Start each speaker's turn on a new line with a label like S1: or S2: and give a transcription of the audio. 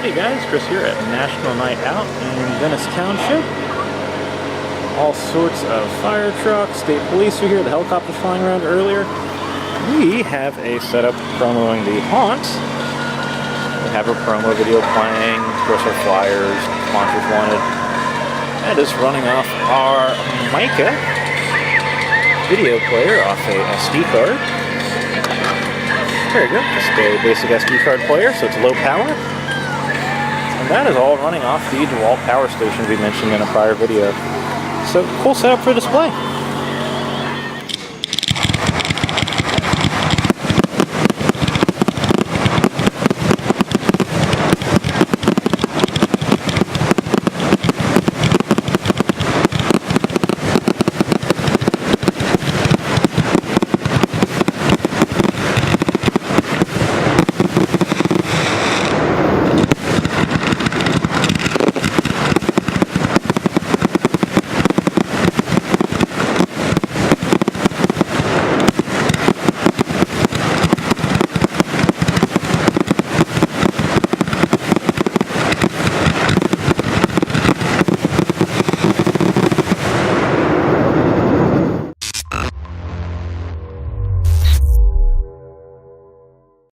S1: Hey guys, Chris here at National Night Out in Venice Township. All sorts of fire trucks, state police are here, the helicopters flying around earlier. We have a setup promoing the haunt. We have a promo video playing, of course our flyers, sponsors wanted. That is running off our Mica video player off a SD card. There you go, just a basic SD card player, so it's low power. And that is all running off the Dewalt Power Station we mentioned in a prior video. So, cool setup for display.